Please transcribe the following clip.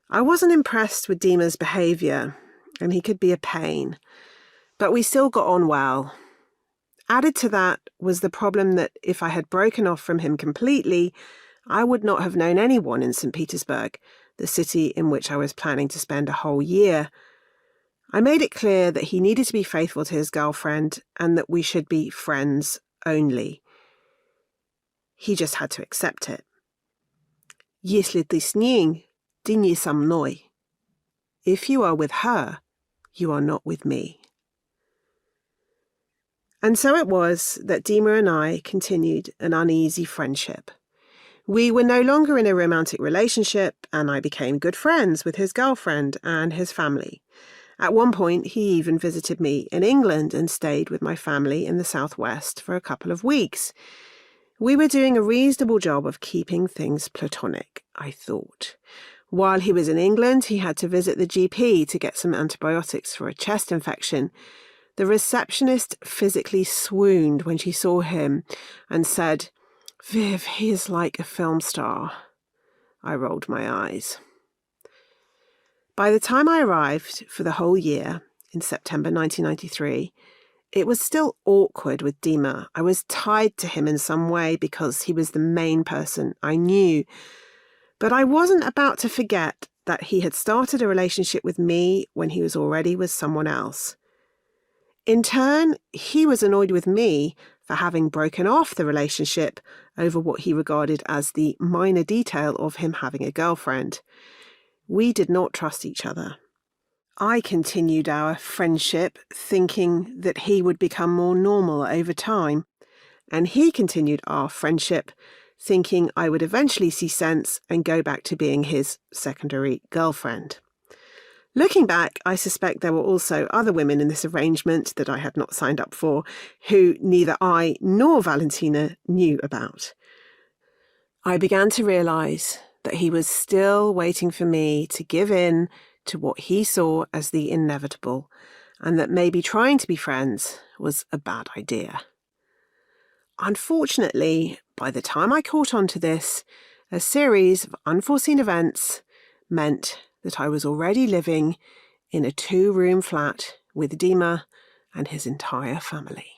I wasn't impressed with Dima's behaviour, and he could be a pain, but we still got on well. Added to that was the problem that if I had broken off from him completely, I would not have known anyone in St. Petersburg, the city in which I was planning to spend a whole year. I made it clear that he needed to be faithful to his girlfriend and that we should be friends only. He just had to accept it. Если ты с ней, ты не со мной. If you are with her, you are not with me. And so it was that Dima and I continued an uneasy friendship. We were no longer in a romantic relationship, and I became good friends with his girlfriend and his family. At one point, he even visited me in England and stayed with my family in the southwest for a couple of weeks. We were doing a reasonable job of keeping things platonic, I thought. While he was in England, he had to visit the GP to get some antibiotics for a chest infection. The receptionist physically swooned when she saw him and said, "Viv, he is like a film star." I rolled my eyes. By the time I arrived for the whole year, in September 1993, it was still awkward with Dima. I was tied to him in some way because he was the main person I knew. But I wasn't about to forget that he had started a relationship with me when he was already with someone else. In turn, he was annoyed with me for having broken off the relationship over what he regarded as the minor detail of him having a girlfriend. We did not trust each other. I continued our friendship thinking that he would become more normal over time, and he continued our friendship thinking I would eventually see sense and go back to being his secondary girlfriend. Looking back, I suspect there were also other women in this arrangement that I had not signed up for, who neither I nor Valentina knew about. I began to realise that he was still waiting for me to give in to what he saw as the inevitable, and that maybe trying to be friends was a bad idea. Unfortunately, by the time I caught on to this, a series of unforeseen events meant that I was already living in a 2-room flat with Dima and his entire family.